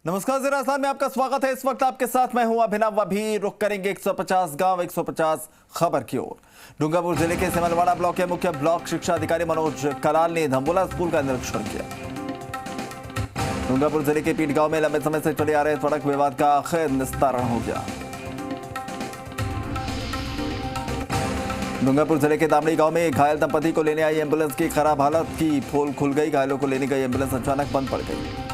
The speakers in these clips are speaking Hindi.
नमस्कार, ज़रा आसान में आपका स्वागत है। इस वक्त आपके साथ मैं हूं अभिनव। अभी रुक करेंगे 150 गांव 150 खबर की ओर। डूंगरपुर जिले के सिमलवाड़ा ब्लॉक के मुख्य ब्लॉक शिक्षा अधिकारी मनोज कलाल ने धम्बोला स्कूल का निरीक्षण किया। डूंगरपुर जिले के पीट गांव में लंबे समय से चले आ रहे सड़क विवाद का आखिर निस्तारण हो गया। डूंगरपुर जिले के दामड़ी गांव में घायल दंपति को लेने आई एम्बुलेंस की खराब हालत की पोल खुल गई। घायलों को लेने गई एम्बुलेंस अचानक बंद पड़ गई।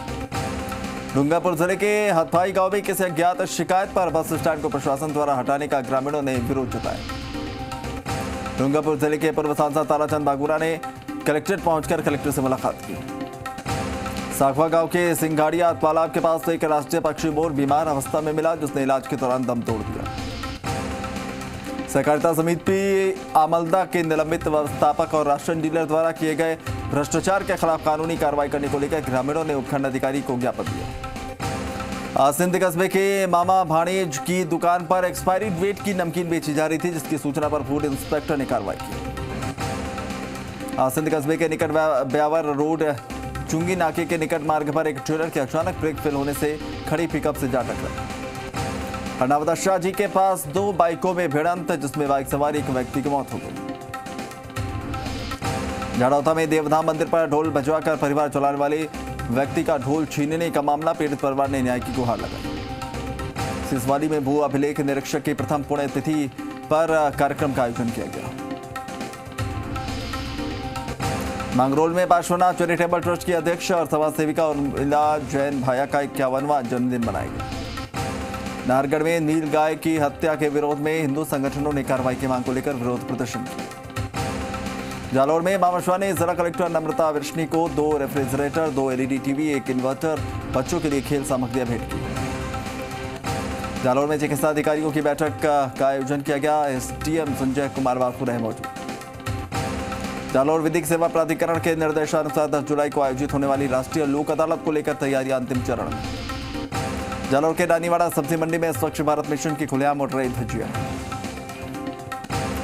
डूंगरपुर जिले के हथाई गांव में किसी अज्ञात शिकायत पर बस स्टैंड को प्रशासन द्वारा हटाने का ग्रामीणों ने विरोध जताया। डूंगरपुर जिले के पूर्व सांसद ताराचंद बागुरा ने कलेक्ट्रेट पहुंचकर कलेक्टर से मुलाकात की। साखवा गांव के सिंघाड़िया तालाब के पास एक राष्ट्रीय पक्षी मोर बीमार अवस्था में मिला, जिसने इलाज के दौरान दम तोड़ दिया। सहकारिता समिति आमलदा के निलंबित व्यवस्थापक और राशन डीलर द्वारा किए गए भ्रष्टाचार के खिलाफ कानूनी कार्रवाई करने को लेकर ग्रामीणों ने उपखंड अधिकारी को ज्ञापन दिया। सिंध कस्बे के मामा भाणेज की दुकान पर एक्सपायरी डेट की नमकीन बेची जा रही थी, जिसकी सूचना पर फूड इंस्पेक्टर ने कार्रवाई की। सिंध कस्बे के निकट ब्यावर रोड चुंगी नाके के निकट मार्ग पर एक ट्रेलर के अचानक ब्रेक फेल होने से खड़ी पिकअप से जा टकरा। हरनावदा शाह जी के पास दो बाइकों में भिड़ंत, जिसमें बाइक सवार एक व्यक्ति की मौत हो गई। झाड़ौता में देवधाम मंदिर पर ढोल बजवाकर परिवार चलाने वाले व्यक्ति का ढोल छीनने का मामला, पीड़ित परिवार ने न्याय की गुहार लगाई। सिसवाली में भू अभिलेख निरीक्षक की प्रथम पुण्यतिथि पर कार्यक्रम का आयोजन किया गया। मांगरोल में पार्श्वनाथ चैरिटेबल ट्रस्ट की अध्यक्ष और समाज सेविका उर्मिला जैन भाया का 51वां जन्मदिन मनाया गया। नाहरगढ़ में नील गाय की हत्या के विरोध में हिंदू संगठनों ने कार्रवाई की मांग को लेकर विरोध प्रदर्शन किया। जालौर में मामशवा ने जिला कलेक्टर नम्रता विष्णी को 2 रेफ्रिजरेटर, 2 एलईडी टीवी, 1 इन्वर्टर, बच्चों के लिए खेल सामग्रियां भेंट की। जालौर में चिकित्सा अधिकारियों की बैठक का आयोजन किया गया। एसडीएम संजय कुमार वासु रहे मौजूद। जालौर विधिक सेवा प्राधिकरण के निर्देशानुसार 10 जुलाई को आयोजित होने वाली राष्ट्रीय लोक अदालत को लेकर तैयारियां अंतिम चरण में। जालौर के रानीवाड़ा सब्जी मंडी में स्वच्छ भारत मिशन की खुलेआम उड़ रही धज्जियां।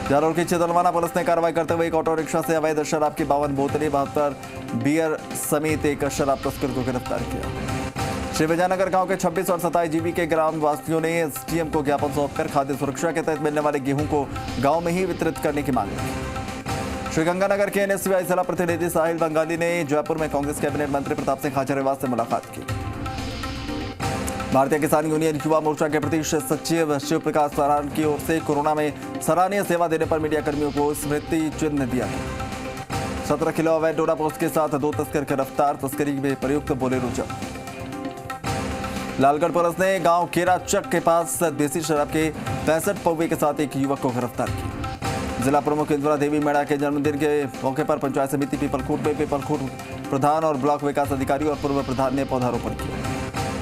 जालौर की चितलवाना पुलिस ने कार्रवाई करते हुए एक ऑटो रिक्शा से अवैध शराब की 52 बोतलें, 72 बियर समेत एक शराब तस्कर को गिरफ्तार किया। श्री विजयनगर गांव के 26 और 27 जीबी के ग्राम वासियों ने एसडीएम को ज्ञापन सौंपकर खाद्य सुरक्षा के तहत मिलने वाले गेहूं को गांव में ही वितरित करने की मांग की। श्रीगंगानगर के एनएसयूआई जिला प्रतिनिधि साहिल बंगाली ने जयपुर में कांग्रेस कैबिनेट मंत्री प्रताप सिंह खाचरियावास से मुलाकात की। भारतीय किसान यूनियन युवा मोर्चा के प्रदेश सचिव शिव प्रकाश सरान की ओर से कोरोना में सराहनीय सेवा देने पर मीडिया कर्मियों को स्मृति चिन्ह दिया गया। 17 किलो अवैध डोडा पोस्ट के साथ 2 तस्कर गिरफ्तार, तस्करी में प्रयुक्त बोलेरो जब्त। लालगढ़ पुलिस ने गांव केराचक के पास देसी शराब के 65 पौवे के साथ एक युवक को गिरफ्तार किया। जिला प्रमुख इंदिरा देवी मेड़ा के जन्मदिन के मौके पर पंचायत समिति पीपलखूट में पीपलखूट प्रधान और ब्लॉक विकास अधिकारी और पूर्व प्रधान ने पौधारोपण किया।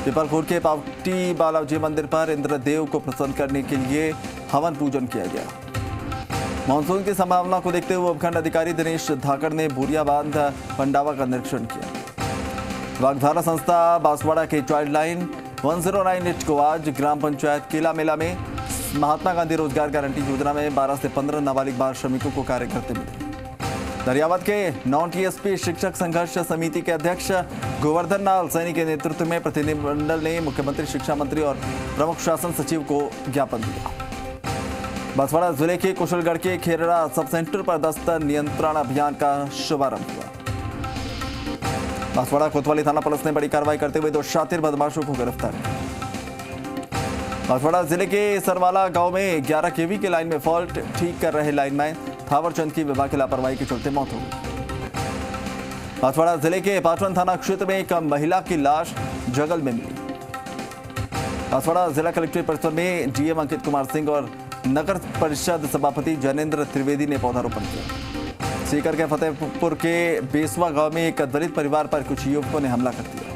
पीपलखूट के पावटी बालाजी मंदिर पर इंद्रदेव को प्रसन्न करने के लिए हवन पूजन किया गया। मानसून की संभावना को देखते हुए उपखंड अधिकारी दिनेश धाकड़ ने बोरिया बांध पंडावा का निरीक्षण किया। वागधारा संस्था बांसवाड़ा के चाइल्ड लाइन 1098 को आज ग्राम पंचायत केला मेला में महात्मा गांधी रोजगार गारंटी योजना में 12 से 15 नाबालिग बाल श्रमिकों को कार्य करते मिले। दरियावत के नॉन टीएसपी शिक्षक संघर्ष समिति के अध्यक्ष गोवर्धन लाल सैनी के नेतृत्व में प्रतिनिधिमंडल ने मुख्यमंत्री, शिक्षा मंत्री और प्रमुख शासन सचिव को ज्ञापन दिया। बांसवाड़ा जिले के कुशलगढ़ के खेरड़ा सब सेंटर पर दस्त नियंत्रण अभियान का शुभारंभ हुआ। बांसवाड़ा कोतवाली थाना पुलिस ने बड़ी कार्रवाई करते हुए 2 शातिर बदमाशों को गिरफ्तार किया। बांसवाड़ा जिले के सरवाला गांव में 11 केवी के लाइन में फॉल्ट ठीक कर रहे लाइनमैन थावरचंद की विभाग की लापरवाही के चलते मौत हो गई। बांसवाड़ा जिले के पाटवन थाना क्षेत्र में एक महिला की लाश जंगल में मिली। बांसवाड़ा जिला कलेक्ट्रेट परिसर में डीएम अंकित कुमार सिंह और नगर परिषद सभापति जैनेन्द्र त्रिवेदी ने पौधारोपण किया। सीकर के फतेहपुर के बेसवा गांव में एक दलित परिवार पर कुछ युवकों ने हमला कर दिया।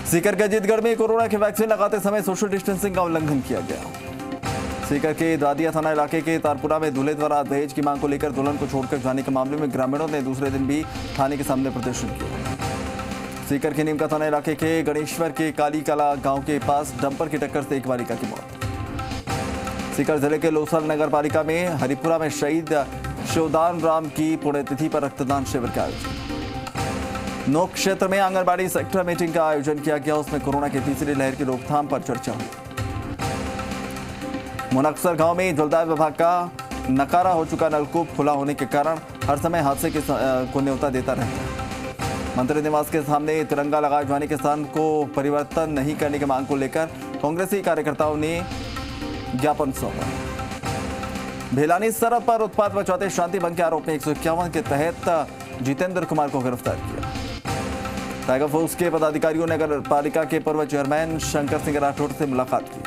सीकर के अजीतगढ़ में कोरोना की वैक्सीन लगाते समय सोशल डिस्टेंसिंग का उल्लंघन किया गया। सीकर के दादिया थाना इलाके के तारपुरा में दूल्हे द्वारा दहेज की मांग को लेकर दुल्हन को छोड़कर जाने के मामले में ग्रामीणों ने दूसरे दिन भी थाने के सामने प्रदर्शन किया। सीकर के नीमका थाना इलाके के गणेश्वर के काली कला गांव के पास डंपर की टक्कर से एक बालिका की मौत। सीकर जिले के लोसल नगर पालिका में हरिपुरा में शहीद शिवदान राम की पुण्यतिथि पर रक्तदान शिविर का आयोजन। नोक क्षेत्र में आंगनबाड़ी सेक्टर मीटिंग का आयोजन किया गया। उसमें कोरोना की तीसरी लहर की रोकथाम पर चर्चा हुई। मुनक्सर गांव में जलदाय विभाग का नकारा हो चुका नलकूप खुला होने के कारण हर समय हादसे को न्योता देता रहता है। मंत्री निवास के सामने तिरंगा लगाए जाने के स्थान को परिवर्तन नहीं करने की मांग को लेकर कांग्रेसी कार्यकर्ताओं ने ज्ञापन सौंपा। भेलानी सरहद पर उत्पाद मचाते शांति भंग के आरोप में 151 के तहत जितेंद्र कुमार को गिरफ्तार किया। टाइगर फोर्स के पदाधिकारियों ने नगर पालिका के पूर्व चेयरमैन शंकर सिंह राठौड़ से मुलाकात की।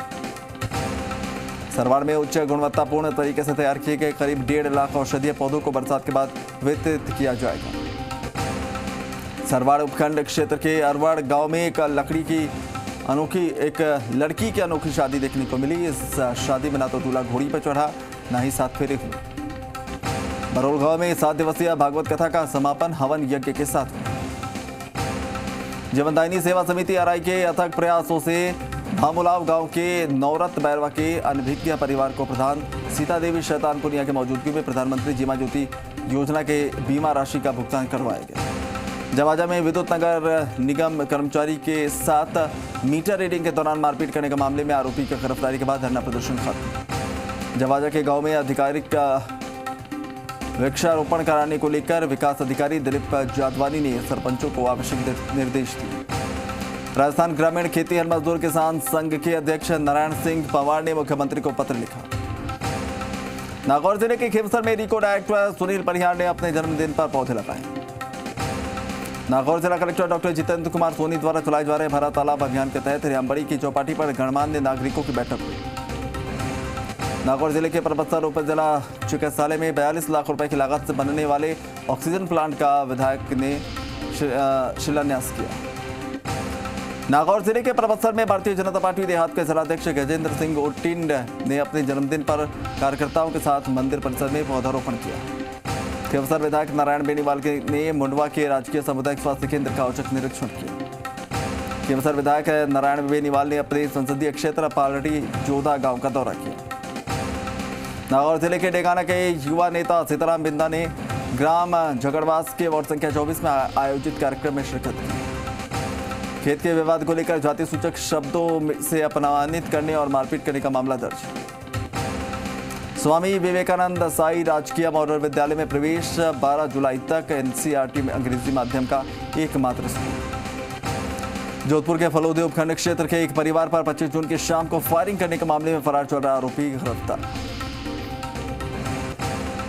सरवाड़ में उच्च गुणवत्तापूर्ण तरीके से तैयार किए गए करीब 1.5 लाख औषधीय पौधों को बरसात के बाद वितरित किया जाएगा। सरवाड़ उपखंड क्षेत्र के अरवाड़ गांव में एक लड़की की अनोखी शादी देखने को मिली। इस शादी में ना तो दूल्हा घोड़ी पर चढ़ा, ना ही 7 फेरे हुए। बरोल गांव में 7 दिवसीय भागवत कथा का समापन हवन यज्ञ के साथ हुआ। जीवनदायिनी सेवा समिति आरआई के अथक प्रयासों से भामुलाव गांव के नौरत बैरवा के अनभिज्ञ परिवार को प्रधान सीता देवी शैतानपुनिया की मौजूदगी में प्रधानमंत्री जीवन ज्योति योजना के बीमा राशि का भुगतान करवाया गया। जवाजा में विद्युत नगर निगम कर्मचारी के साथ मीटर रीडिंग के दौरान मारपीट करने के मामले में आरोपी की गिरफ्तारी के बाद धरना प्रदर्शन खत्म। जवाजा के गांव में आधिकारिक वृक्षारोपण कराने को लेकर विकास अधिकारी दिलीप जादवानी ने सरपंचों को आवश्यक निर्देश दिए। राजस्थान ग्रामीण खेती मजदूर किसान संघ के अध्यक्ष नारायण सिंह पवार ने मुख्यमंत्री को पत्र लिखा। नागौर जिले के खिवसर में रिको डायरेक्टर सुनील परिहार ने अपने जन्मदिन पर पौधे लगाए। नागौर जिला कलेक्टर डॉक्टर जितेंद्र कुमार सोनी द्वारा चलाए जा रहे भरा तालाब अभियान के तहत रियामबड़ी की चौपाटी पर गणमान्य नागरिकों की बैठक हुई। नागौर जिले के परबत्सर उपजिला चिकित्सालय में 42 लाख रुपए की लागत से बनने वाले ऑक्सीजन प्लांट का विधायक ने शिलान्यास किया। नागौर जिले के परबत्सर में भारतीय जनता पार्टी देहात के जिलाध्यक्ष गजेंद्र सिंह ओटिंड ने अपने जन्मदिन पर कार्यकर्ताओं के साथ मंदिर परिसर में पौधारोपण किया। खिवसर विधायक नारायण बेनीवाल ने मुंडवा के राजकीय सामुदायिक स्वास्थ्य केंद्र का औचक निरीक्षण किया। खिवसर विधायक नारायण बेनीवाल ने अपने संसदीय क्षेत्र पालड़ी जोधा गांव का दौरा किया। नागौर जिले के डेगाना के युवा नेता सीताराम बिंदा ने ग्राम झगड़वास के वार्ड संख्या 24 में आयोजित कार्यक्रम में शिरकत की। खेत के विवाद को लेकर जाति सूचक शब्दों से अपमानित करने और मारपीट करने का मामला दर्ज। स्वामी विवेकानंद साई राजकीय मॉडल विद्यालय में प्रवेश 12 जुलाई तक एनसीईआरटी में अंग्रेजी माध्यम का एकमात्र स्कूल। जोधपुर के फलोदी उपखंड क्षेत्र के एक परिवार पर 25 जून की शाम को फायरिंग करने के मामले में फरार चल रहा आरोपी गिरफ्तार।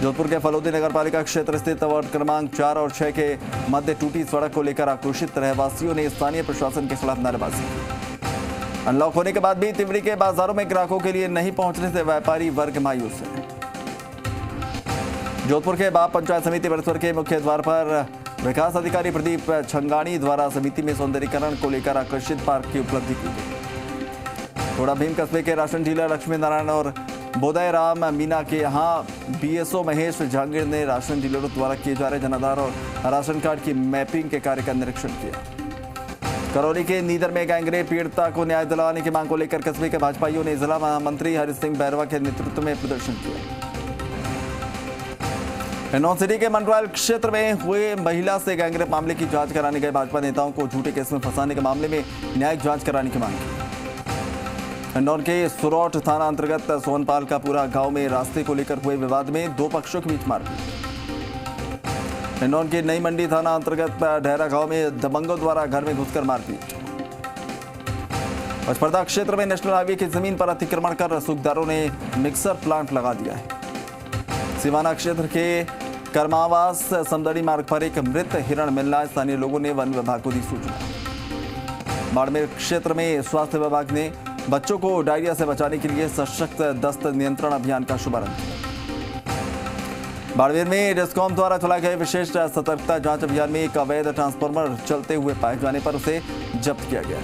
जोधपुर के फलोदी नगर पालिका क्षेत्र स्थित वार्ड क्रमांक 4 और 6 के मध्य टूटी सड़क को लेकर आक्रोशित रहवासियों ने स्थानीय प्रशासन के खिलाफ नारेबाजी की। अनलॉक होने के बाद भी तिवड़ी के बाजारों में ग्राहकों के लिए नहीं पहुंचने से व्यापारी वर्ग मायूस है। जोधपुर के बाप पंचायत समिति परिसर के मुख्य द्वार पर विकास अधिकारी प्रदीप छंगानी द्वारा समिति में सौंदर्यीकरण को लेकर आकर्षित पार्क की उपलब्धि की गई। थोड़ा भीम कस्बे के राशन डीलर लक्ष्मी नारायण और बोधय राम मीना के यहाँ बीएसओ महेश जहांगीर ने राशन डीलरों द्वारा किए जा रहे जनाधार और राशन कार्ड की मैपिंग के कार्य का निरीक्षण किया। करौली के नीदर में गैंगरेप पीड़िता को न्याय दिलाने की मांग को लेकर कस्बे के भाजपाइयों ने जिला महामंत्री हरि सिंह बैरवा के नेतृत्व में प्रदर्शन किया। हिंडौन सिटी के मंडरायल क्षेत्र में हुए महिला से गैंगरेप मामले की जांच कराने गए भाजपा नेताओं को झूठे केस में फंसाने के मामले में न्यायिक जांच कराने की मांग की। हिंडौन के सुरौठ थाना अंतर्गत सोनपाल का पूरा गांव में रास्ते को लेकर हुए विवाद में 2 पक्षों के बीच मारपीट। हिंडौन के नई मंडी थाना अंतर्गत ढहरा गांव में दबंगों द्वारा घर में घुसकर मारपीट। पचपर्दा क्षेत्र में नेशनल हाईवे की जमीन पर अतिक्रमण कर रसूखदारों ने मिक्सर प्लांट लगा दिया है। सिवाना क्षेत्र के कर्मावास समदड़ी मार्ग पर एक मृत हिरण मिलना स्थानीय लोगों ने वन विभाग को दी सूचना। बाड़मेर क्षेत्र में स्वास्थ्य विभाग ने बच्चों को डायरिया से बचाने के लिए सशक्त दस्त नियंत्रण अभियान का शुभारंभ किया। बाड़मेर में डिस्कॉम द्वारा चलाए गए विशेष सतर्कता जांच अभियान में एक अवैध ट्रांसफार्मर चलते हुए पाए जाने पर उसे जब्त किया गया।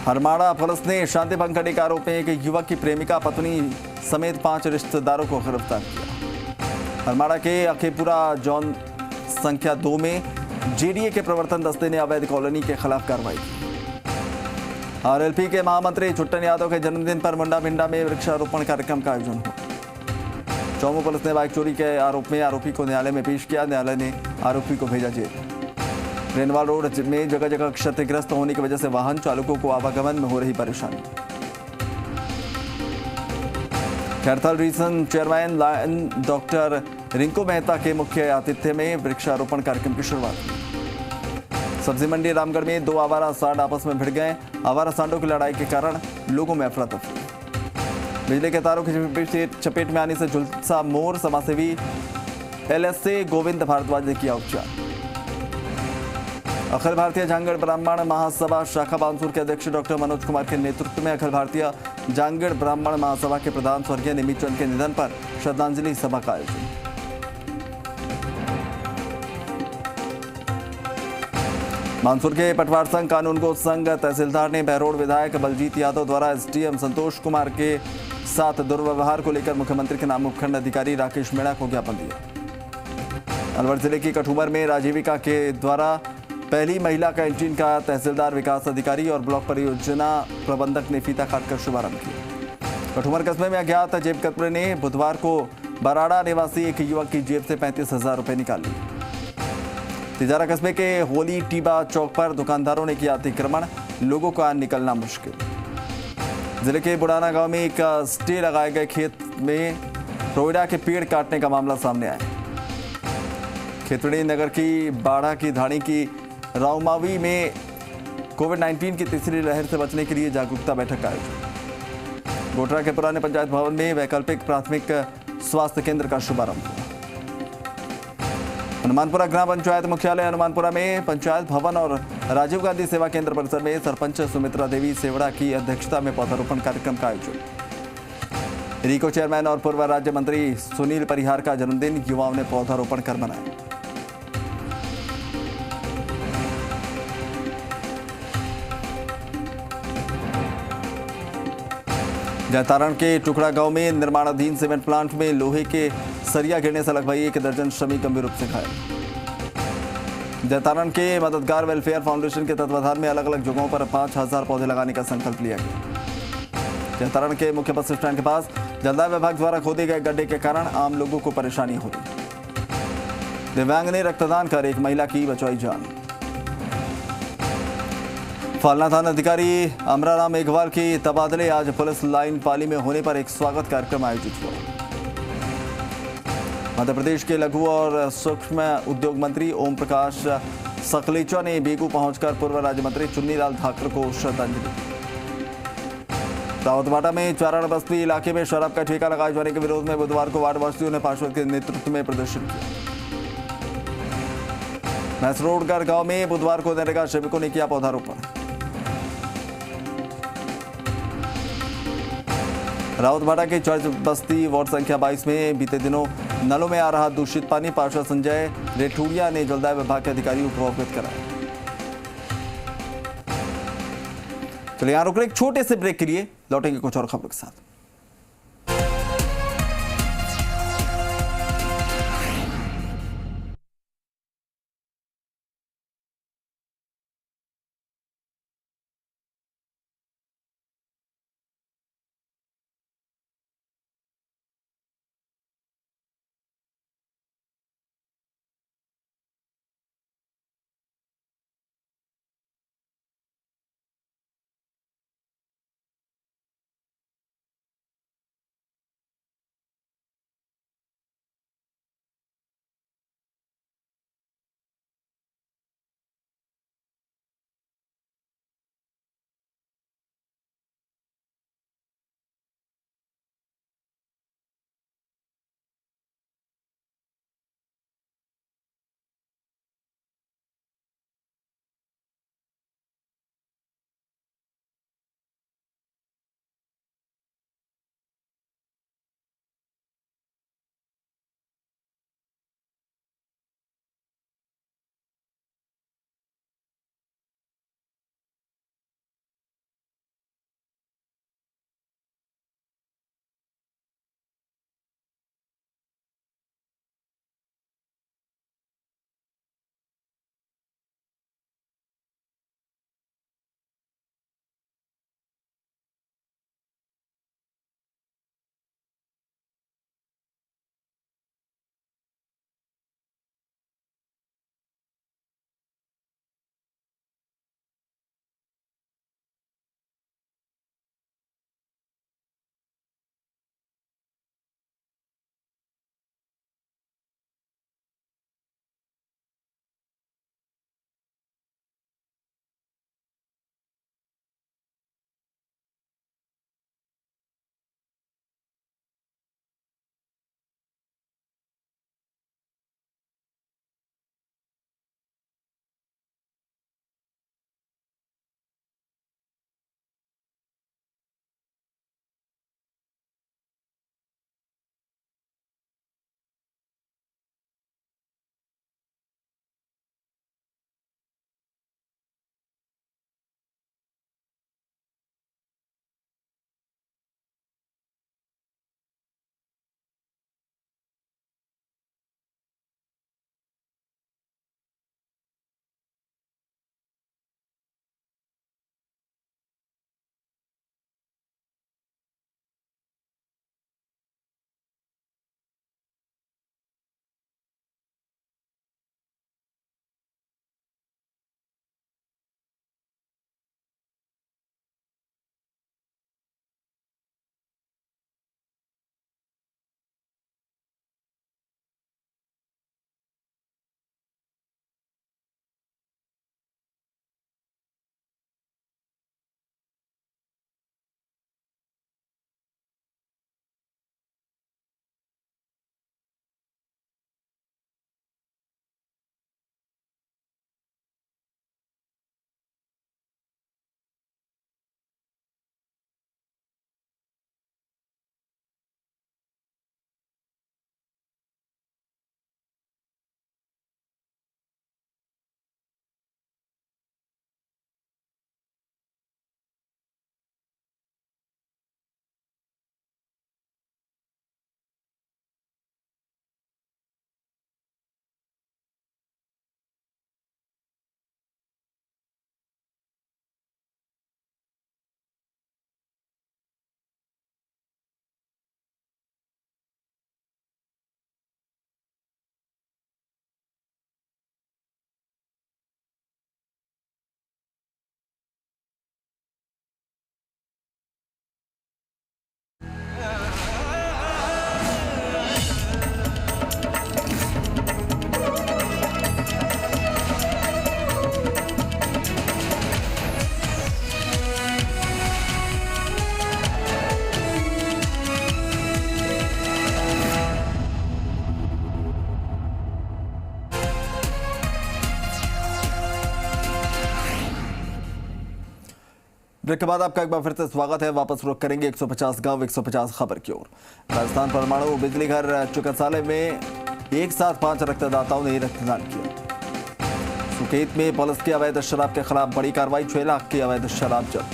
हरमाड़ा पुलिस ने शांति भंग करने के आरोप में एक युवक की प्रेमिका पत्नी समेत 5 रिश्तेदारों को गिरफ्तार किया। हरमाड़ा के अखेपुरा जोन संख्या 2 में जेडीए के प्रवर्तन दस्ते ने अवैध कॉलोनी के खिलाफ कार्रवाई की। आरएलपी के महामंत्री छुट्टन यादव के जन्मदिन पर मुंडा भिंडा में वृक्षारोपण कार्यक्रम का आयोजन हुआ। चौमू पुलिस ने बाइक चोरी के आरोप में आरोपी को न्यायालय में पेश किया। न्यायालय ने आरोपी को भेजा जेल। रेनवाल रोड में जगह जगह क्षतिग्रस्त होने की वजह से वाहन चालकों को आवागमन में हो रही परेशानी। Khairthal region chairman lion doctor Rinku Mehta के मुख्य आतिथ्य में वृक्षारोपण कार्यक्रम की शुरुआत हुई। सब्जी मंडी रामगढ़ में 2 आवारा सांड आपस में भिड़ गए। आवारा सांडों की लड़ाई के कारण लोगों में अफरा तफरी। बिजली के तारों की चपेट में आने से झुलसा मोर। समाजसेवी एलएसए गोविंद भारद्वाज ने किया उपचार। अखिल भारतीय जांगड़ ब्राह्मण महासभा शाखा बानसूर के अध्यक्ष डॉक्टर मनोज कुमार के नेतृत्व में अखिल भारतीय जांगड़ ब्राह्मण महासभा के प्रधान स्वर्गीय निमित चंद के निधन पर श्रद्धांजलि सभा का आयोजन। बानसूर के पटवार संघ कानूनगो संघ तहसीलदार ने बहरोड विधायक बलजीत यादव द्वारा एसडीएम संतोष कुमार के साथ दुर्व्यवहार को लेकर मुख्यमंत्री के नाम उपखंड अधिकारी राकेश मीणा को ज्ञापन दिया। अलवर जिले की कठुमर में राजीविका के द्वारा पहली महिला कैंटीन का तहसीलदार विकास अधिकारी और ब्लॉक परियोजना प्रबंधक ने फीता काटकर शुभारंभ किया। कठुमर कस्बे में अज्ञात जेब कतरे ने बुधवार को बराड़ा निवासी एक युवक की जेब से 35,000 रुपए निकाल लिए। तिजारा कस्बे के होली टीबा चौक पर दुकानदारों ने किया अतिक्रमण, लोगों का निकलना मुश्किल। जिले के बुढ़ाना गांव में एक स्टे लगाए गए खेत में रोइडा के पेड़ काटने का मामला सामने आया। खेतड़ी नगर की बाढ़ा की धाड़ी की राउमावी में कोविड-19 की तीसरी लहर से बचने के लिए जागरूकता बैठक का आयोजन। गोटरा के पुराने पंचायत भवन में वैकल्पिक प्राथमिक स्वास्थ्य केंद्र का शुभारंभ हुआ। हनुमानपुरा ग्राम पंचायत मुख्यालय हनुमानपुरा में पंचायत भवन और राजीव गांधी सेवा केंद्र परिसर में सरपंच सुमित्रा देवी सेवड़ा की अध्यक्षता में पौधारोपण कार्यक्रम का आयोजन। रीको चेयरमैन और पूर्व राज्य मंत्री सुनील परिहार का जन्मदिन युवाओं ने पौधारोपण कर मनाया। जैतारण के टुकड़ा गांव में निर्माणाधीन सीमेंट प्लांट में लोहे के सरिया गिरने से लगभग 1 दर्जन श्रमिक गंभीर रूप से घायल। जैतारण के मददगार वेलफेयर फाउंडेशन के तत्वाधान में अलग अलग जगहों पर 5,000 पौधे लगाने का संकल्प लिया गया। जैतारण के मुख्य बस स्टैंड के पास जलदाय विभाग द्वारा खोदे गए गड्ढे के कारण आम लोगों को परेशानी हो रही। दिव्यांग ने रक्तदान कर एक महिला की बचाई जान। फालना थाना अधिकारी अमराराम मेघवाल की तबादले आज पुलिस लाइन पाली में होने पर एक स्वागत कार्यक्रम आयोजित हुआ। मध्य प्रदेश के लघु और सूक्ष्म उद्योग मंत्री ओम प्रकाश सकलेचा ने बेगू पहुंचकर पूर्व राज्य मंत्री चुन्नीलाल ठाकुर को श्रद्धांजलि दी। रावतबाटा में चारण बस्ती इलाके में शराब का ठेका लगाए जाने के विरोध में बुधवार को वार्डवासियों ने पार्षद के नेतृत्व में प्रदर्शन किया। मैसरोडगढ़ गांव में बुधवार को नरेगा श्रमिकों ने किया पौधारोपण। रावतबाड़ा के चर्च बस्ती वार्ड संख्या 22 में बीते दिनों नलों में आ रहा दूषित पानी पार्षद संजय रेठूड़िया ने जलदाय विभाग के अधिकारियों को अवगत कराया। चलिए यहां रुक रहे एक छोटे से ब्रेक के लिए, लौटेंगे कुछ और खबरों के साथ। ब्रेक के बाद आपका एक बार फिर से स्वागत है। वापस रुख करेंगे 150 गांव 150 खबर की ओर। राजस्थान परमाणु बिजली घर चिकित्सालय में एक साथ 5 रक्तदाताओं ने रक्तदान किया। सुकेत में पुलिस की अवैध शराब के खिलाफ बड़ी कार्रवाई, 6 लाख की अवैध शराब जब्त।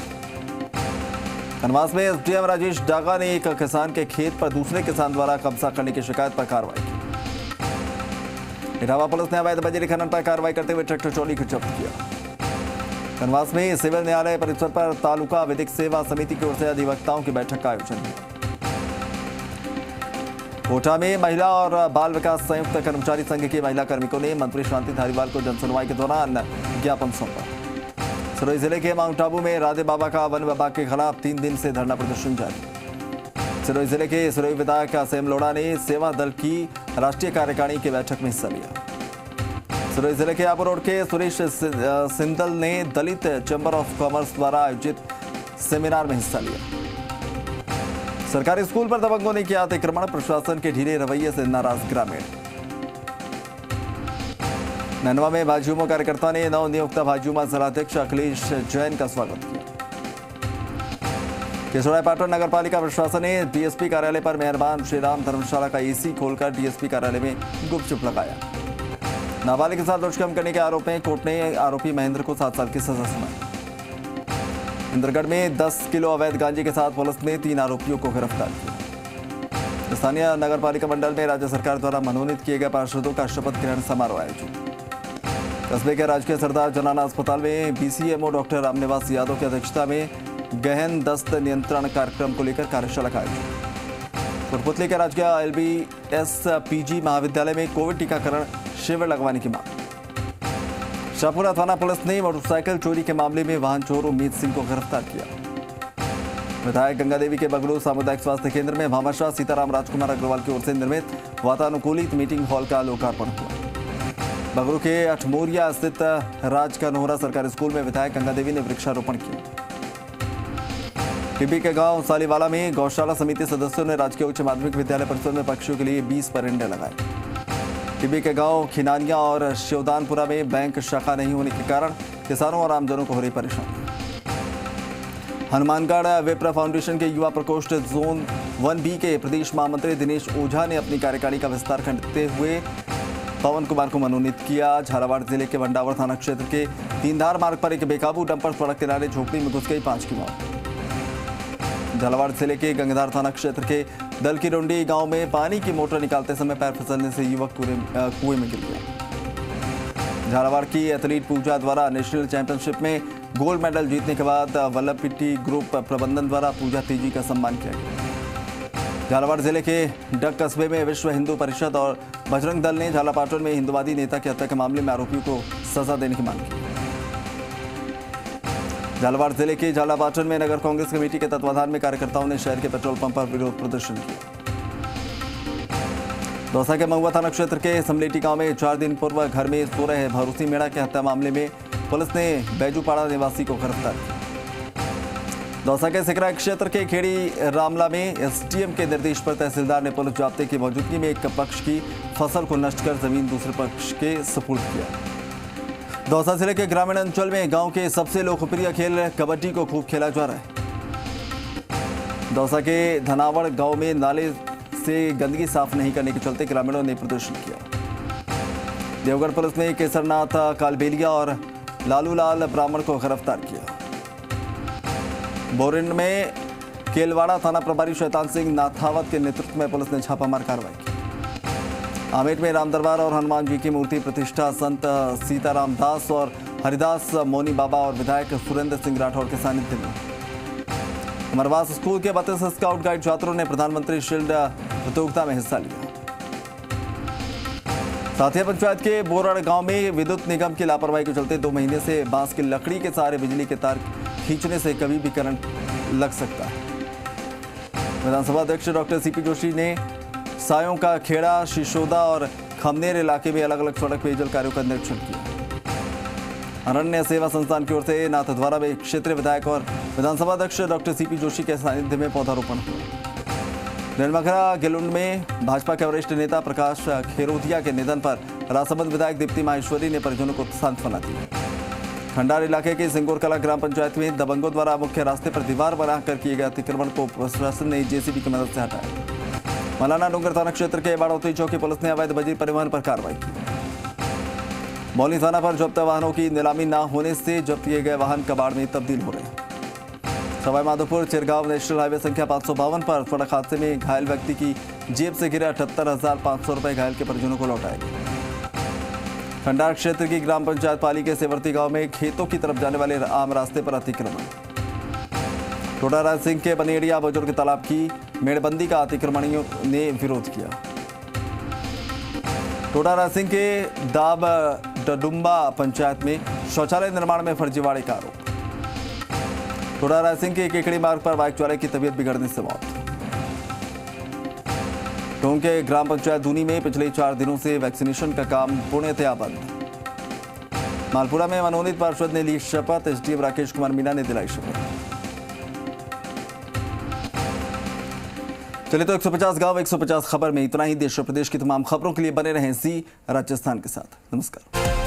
कनवास में एसडीएम राजेश डागा ने एक किसान के खेत पर दूसरे किसान द्वारा कब्जा करने की शिकायत पर कार्रवाई की। इटावा पुलिस ने अवैध बजरी खनन पर कार्रवाई करते हुए ट्रैक्टर ट्रॉली को जब्त किया। कनवास में सिविल न्यायालय परिसर पर तालुका विधिक सेवा समिति की ओर से अधिवक्ताओं की बैठक का आयोजन हुआ। कोटा में महिला और बाल विकास संयुक्त कर्मचारी संघ के महिला कार्मिकों ने मंत्री शांति धारीवाल को जनसुनवाई के दौरान ज्ञापन सौंपा। सिरोही जिले के माउंट आबू में राधे बाबा का वन विभाग के खिलाफ 3 दिन से धरना प्रदर्शन जारी। सिरोही जिले के सिरोही विधायक असेम लोढ़ा ने सेवा दल की राष्ट्रीय कार्यकारिणी की बैठक में हिस्सा लिया। सिरोही जिले के आबू रोड के सुरेश सिंदल ने दलित चैंबर ऑफ कॉमर्स द्वारा आयोजित सेमिनार में हिस्सा लिया। सरकारी स्कूल पर दबंगों ने किया अतिक्रमण, प्रशासन के ढीले रवैये से नाराज ग्रामीण। नैनवा में भाजयुमो कार्यकर्ता ने नवनियुक्त भाजयुमो जिलाध्यक्ष अखिलेश जैन का स्वागत किया। केशोरायपाटन नगर पालिका प्रशासन ने डीएसपी कार्यालय पर मेहरबान श्रीराम धर्मशाला का एसी खोलकर डीएसपी कार्यालय में गुपचुप लगाया। नाबालिग के साथ दुष्कर्म करने के आरोप में कोर्ट ने आरोपी महेंद्र को 7 साल की सजा सुनाई। इंद्रगढ़ में 10 किलो अवैध गांजे के साथ पुलिस ने 3 आरोपियों को गिरफ्तार किया। स्थानीय नगर पालिका मंडल में राज्य सरकार द्वारा मनोनीत किए गए पार्षदों का शपथ ग्रहण समारोह आयोजित। कस्बे के राजकीय सरदार जनाना अस्पताल में बीसीएमओ डॉक्टर रामनिवास यादव की अध्यक्षता में गहन दस्त नियंत्रण कार्यक्रम को लेकर कार्यशाला का आयोजन। कोटपुतली के राजकीय LBS-PG महाविद्यालय में कोविड टीकाकरण शिविर लगवाने की मांग। शाहपुरा थाना पुलिस ने मोटरसाइकिल चोरी के मामले में वाहन चोर उम्मीद सिंह को गिरफ्तार किया। विधायक गंगा देवी के बगलू सामुदायिक स्वास्थ्य केंद्र में भामाशाह सीताराम राजकुमार अग्रवाल की ओर से निर्मित वातानुकूलित मीटिंग हॉल का लोकार्पण हुआ। बगलू के अठमोरिया स्थित राज का नोहरा सरकारी स्कूल में विधायक गंगा देवी ने वृक्षारोपण किया। टिब्बी के गांव सालीवाला में गौशाला समिति सदस्यों ने राजकीय उच्च माध्यमिक विद्यालय परिसर में पक्षियों के लिए 20 परिंदे लगाए। टिब्बी के गांव खिनानिया और शिवदानपुरा में बैंक शाखा नहीं होने के कारण किसानों और आमजनों को हो रही परेशानी। हनुमानगढ़ विप्र फाउंडेशन के युवा प्रकोष्ठ जोन 1B के प्रदेश महामंत्री दिनेश ओझा ने अपनी कार्यकारिणी का विस्तार करते हुए पवन कुमार को मनोनीत किया। झालावाड़ जिले के वंडावर थाना क्षेत्र के तीनधार मार्ग पर एक बेकाबू डंपर सड़क किनारे झोपड़ी में घुस गई, 5 की मौत। झालावाड़ जिले के गंगाधार थाना क्षेत्र के दल की डोंडी गांव में पानी की मोटर निकालते समय पैर फिसलने से युवक कुएं में गिर गया। झालावाड़ की एथलीट पूजा द्वारा नेशनल चैंपियनशिप में गोल्ड मेडल जीतने के बाद वल्लभ पिट्टी ग्रुप प्रबंधन द्वारा पूजा तेजी का सम्मान किया गया। झालावाड़ जिले के डग कस्बे में विश्व हिंदू परिषद और बजरंग दल ने झालापाटन में हिंदुवादी नेता की हत्या के मामले में आरोपियों को सजा देने की मांग की। झालावाड़ जिले के झालापाटन में नगर कांग्रेस कमेटी के तत्वाधान में कार्यकर्ताओं ने शहर के पेट्रोल पंप पर विरोध प्रदर्शन किया। दौसा के महुआ थाना क्षेत्र के समलेटी गांव में 4 दिन पूर्व घर में सो रहे भरूसी मेड़ा के हत्या मामले में पुलिस ने बैजूपाड़ा निवासी को गिरफ्तार किया। दौसा के सिकरा क्षेत्र के खेड़ी रामला में एसडीएम के निर्देश पर तहसीलदार ने पुलिस जाब्ते की मौजूदगी में एक पक्ष की फसल को नष्ट कर जमीन दूसरे पक्ष के सुपुर्द किया। दौसा जिले के ग्रामीण अंचल में गांव के सबसे लोकप्रिय खेल कबड्डी को खूब खेला जा रहा है। दौसा के धनावड़ गांव में नाले से गंदगी साफ नहीं करने के चलते ग्रामीणों ने प्रदर्शन किया। देवगढ़ पुलिस ने केसरनाथ कालबेलिया और लालूलाल ब्राह्मण को गिरफ्तार किया। बोरिन में केलवाड़ा थाना प्रभारी शैतान सिंह नाथावत के नेतृत्व में पुलिस ने छापामार कार्रवाई की। आमेट में राम दरबार और हनुमान जी की मूर्ति प्रतिष्ठा संत सीताराम दास और हरिदास मौनी बाबा और विधायक सुरेंद्र सिंह राठौर के सानिध्य में। अमरवास स्कूल के 32 स्काउट गाइड छात्रों ने प्रधानमंत्री शील्ड प्रतियोगिता में हिस्सा लिया। साथिया पंचायत के बोरड़ गांव में विद्युत निगम की लापरवाही के चलते 2 महीने से बांस की लकड़ी के सहारे बिजली के तार खींचने से कभी भी करंट लग सकता है। विधानसभा अध्यक्ष डॉक्टर सीपी जोशी ने सायों का खेड़ा, शिशोदा और खमनेर इलाके में अलग अलग सड़क पेयजल कार्यों का निरीक्षण किया। अरण्य सेवा संस्थान की ओर से नाथद्वारा में क्षेत्रीय विधायक और विधानसभा अध्यक्ष डॉक्टर सीपी जोशी के सानिध्य में पौधारोपण हुआ। नीलमखरा गिलुंड में भाजपा के वरिष्ठ नेता प्रकाश खेरोदिया के निधन पर राजसमंद विधायक दीप्ति माहेश्वरी ने परिजनों को सांत्वना दी। खंडार इलाके के सिंगोर कला ग्राम पंचायत में दबंगों द्वारा मुख्य रास्ते पर दीवार बनाकर किए गए अतिक्रमण को प्रशासन ने जेसीबी की मदद से हटाया। मलाना डूंगर थाना क्षेत्र के बाड़ौती चौकी पुलिस ने अवैध बजरी परिवहन पर कार्रवाई की। मौली थाना पर जब्त वाहनों की नीलामी न होने से जब्त किए गए वाहन कबाड़ में तब्दील हो रहे हैं। सवाई माधोपुर चिरगांव नेशनल हाईवे संख्या 552 पर सड़क हादसे में घायल व्यक्ति की जेब से गिरे 78,500 रुपए घायल के परिजनों को लौटाए गए। खंडार क्षेत्र की ग्राम पंचायत पाली के सेवर्ती गांव में खेतों की तरफ जाने वाले आम रास्ते पर अतिक्रमण। टोडा राज सिंह के बनेड़िया बुजुर्ग तालाब की मेड़बंदी का अतिक्रमणियों ने विरोध किया। टोडा राज सिंह के दाब डडुम्बा पंचायत में शौचालय निर्माण में फर्जीवाड़े का आरोप। टोडा राज सिंह के केकड़ी मार्ग पर बाइक चालक की तबीयत बिगड़ने से मौत। टोंक के ग्राम पंचायत दूनी में पिछले 4 दिनों से वैक्सीनेशन का काम पूर्णतया बंद। मालपुरा में मनोनीत पार्षद ने ली शपथ, एसडीएम राकेश कुमार मीणा ने दिलाई शपथ। चलिए तो 150 गांव 150 खबर में इतना ही। देश और प्रदेश की तमाम खबरों के लिए बने रहें जी राजस्थान के साथ। नमस्कार।